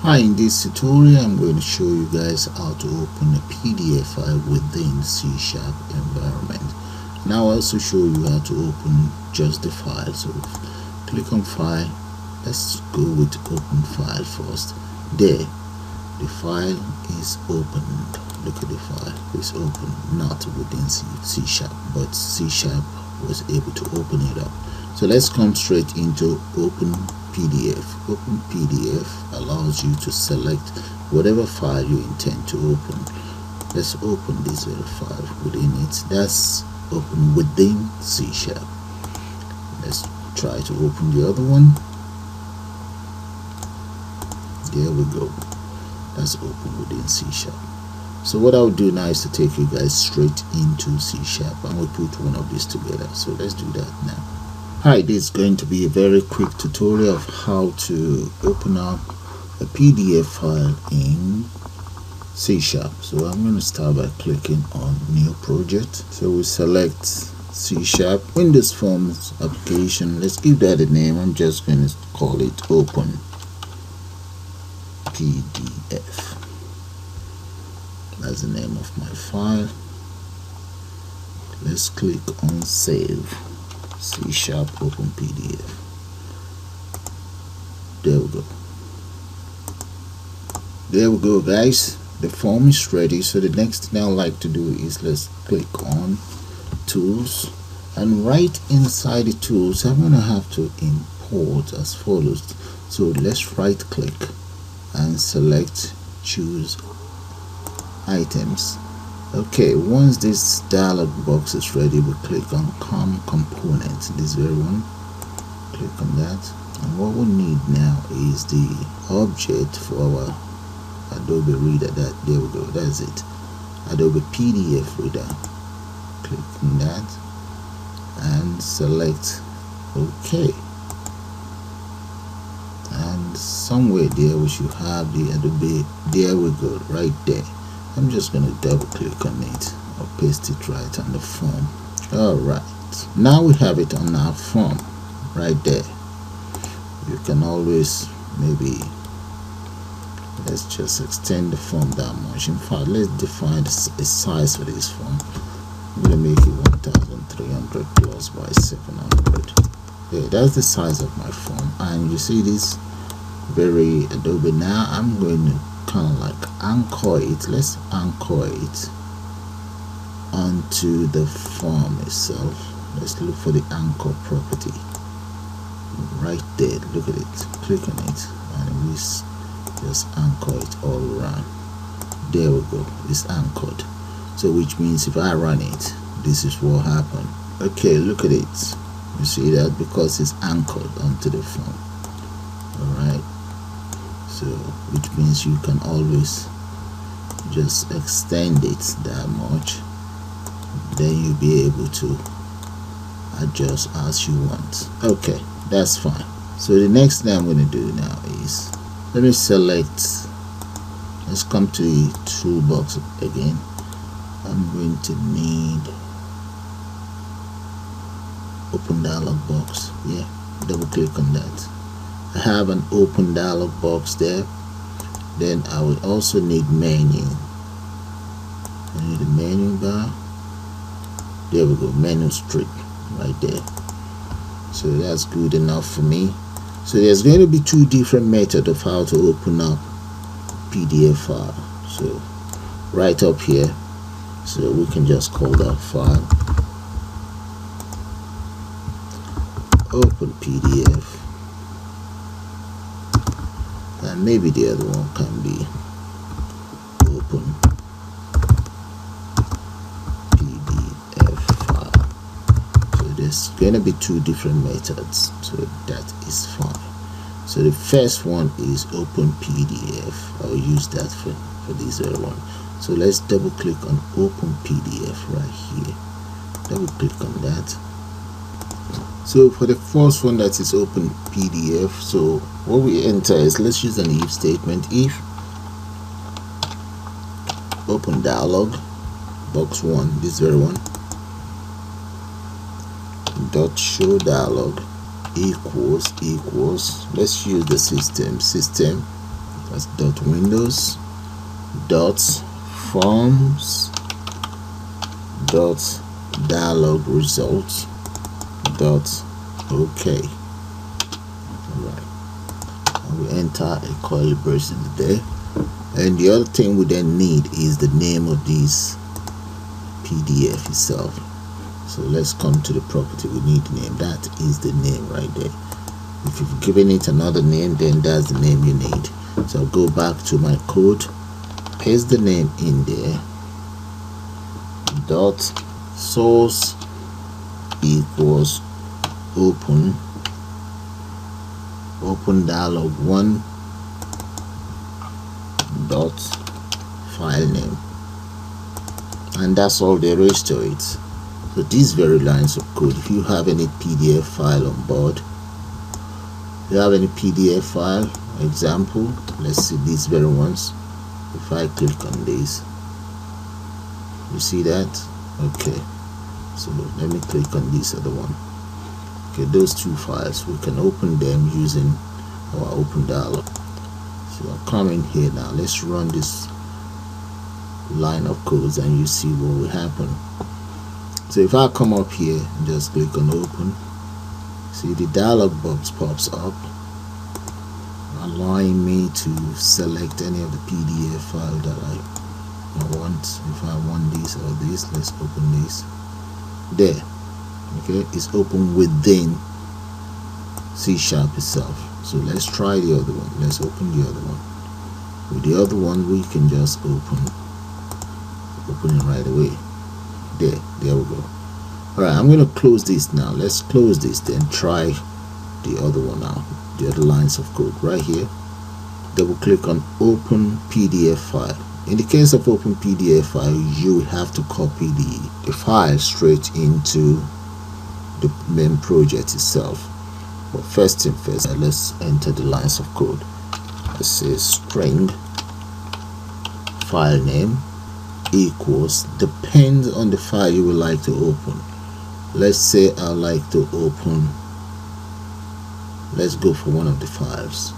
Hi, in this tutorial I'm going to show you guys how to open a PDF file within C# environment. And I'll also show you how to open just the file. So click on file. Let's go with open file first. There, the file is opened. Look at the file, it's open, not within C#, but C# was able to open it up. So let's come straight into open PDF. Open PDF allows you to select whatever file you intend to open. Let's open this very file within it. That's open within C#. Let's try to open the other one. There we go. That's open within C#. So what I'll do now is to take you guys straight into C# and we'll put one of these together. So let's do that now. Hi, this is going to be a very quick tutorial of how to open up a PDF file in C#. So I'm going to start by clicking on new project. So we select C#, Windows Forms application. Let's give that a name. I'm just going to call it open PDF. That's the name of my file. Let's click on save. C# open PDF. There we go. There we go, guys. The form is ready. So the next thing I like to do is let's click on tools, and right inside the tools I'm gonna have to import as follows. So let's right click and select choose items. Okay, once this dialog box is ready, we click on COM component, this very one. Click on that, and what we need now is the object for our Adobe Reader. There we go, that's it, Adobe PDF Reader. Click on that and select OK, and somewhere there we should have the Adobe. There we go, right there. I'm just going to double click on it or paste it right on the form. Alright, now we have it on our form right there. You can always maybe, let's just extend the form that much. In fact, let's define a size for this form. I'm going to make it 1300 plus by 700. Yeah, that's the size of my form. And you see this very Adobe. Now I'm going to kind of like anchor it. Let's anchor it onto the form itself. Let's look for the anchor property right there. Look at it, click on it, and we just anchor it all around. There we go, it's anchored. So which means if I run it, this is what happened. Okay, look at it, you see that, because it's anchored onto the form. Alright, so which means you can always just extend it that much, then you'll be able to adjust as you want. Okay, that's fine. So the next thing I'm going to do now is, let me select, let's come to the toolbox again. I'm going to need open dialog box. Yeah, double click on that. I have an open dialog box there. Then I would also need menu. I need a menu bar. There we go, menu strip right there. So that's good enough for me. So there's going to be two different methods of how to open up PDF file. So right up here, so we can just call that file open PDF. And maybe the other one can be open PDF file. So there's going to be two different methods, so that is fine. So the first one is open PDF. I'll use that for this very one. So let's double click on open PDF right here. Double click on that. So for the first one, that is open PDF, so what we enter is, let's use an if statement. If open dialog box 1, this very one, dot show dialog equals, let's use the system That's dot windows dot forms dot dialog results dot OK. Alright, and we enter a curly braces there. And the other thing we then need is the name of this PDF itself. So let's come to the property. We need the name. That is the name right there. If you've given it another name, then that's the name you need. So I'll go back to my code, paste the name in there, dot source equals open dialog 1 dot file name, and that's all there is to it. So these very lines of code, if you have any PDF file on board, if you have any PDF file example, let's see these very ones. If I click on this, you see that? Okay, so let me click on this other one. Okay, those two files, we can open them using our open dialog. So I'll come in here now. Let's run this line of codes and you see what will happen. So if I come up here and just click on open, see the dialog box pops up, allowing me to select any of the PDF file that I want. If I want this or this, let's open this. There, okay, it's open within C# itself. So let's try the other one. Let's open the other one. With the other one, we can just open it right away. There we go. Alright, I'm going to close this now. Let's close this, then try the other one now. The other lines of code right here. Double click on open PDF file. In the case of open PDF file, you have to copy the file straight into the main project itself. But first thing first, let's enter the lines of code. Let's say string file name equals, depends on the file you would like to open. Let's say I like to open, let's go for one of the files.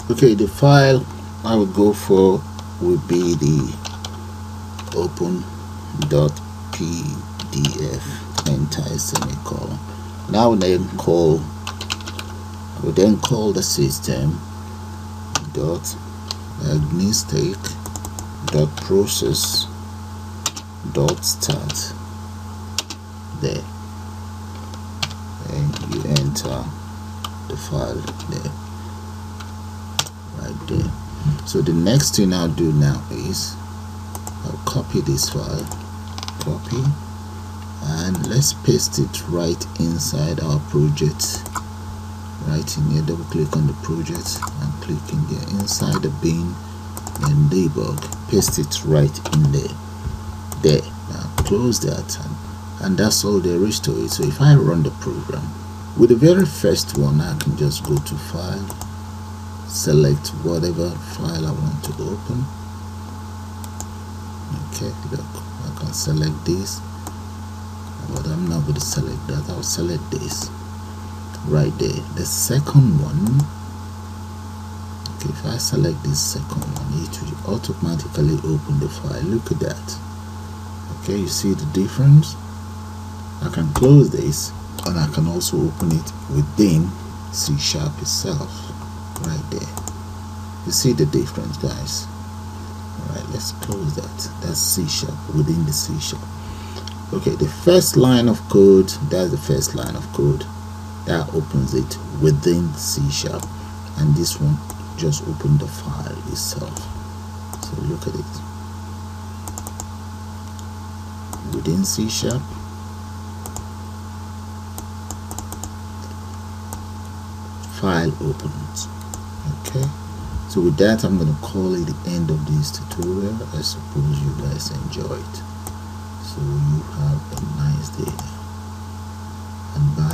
Okay, the file I would go for would be the open.pdf, enter a semicolon. Now I would then call the system dot agnostic dot process dot start. There, and you enter the file there, right there. So the next thing I'll do now is I'll copy this file, copy, and let's paste it right inside our project. Right in here, double click on the project and click in there inside the bin and debug, paste it right in there. Now close that, and that's all there is to it. So if I run the program, with the very first one, I can just go to file, select whatever file I want to open. Okay, look, I can select this, but I'm not going to select that. I'll select this right there. The second one, okay, if I select this second one, it will automatically open the file. Look at that. Okay, you see the difference? I can close this, and I can also open it within C# itself right there. You see the difference, guys? Alright, let's close that. That's C# within the C#. Okay, the first line of code, that's the first line of code that opens it within C#, and this one just open the file itself. So look at it, within C#, file opens. Okay, so with that, I'm going to call it the end of this tutorial. I suppose you guys enjoyed. So you have a nice day, and bye.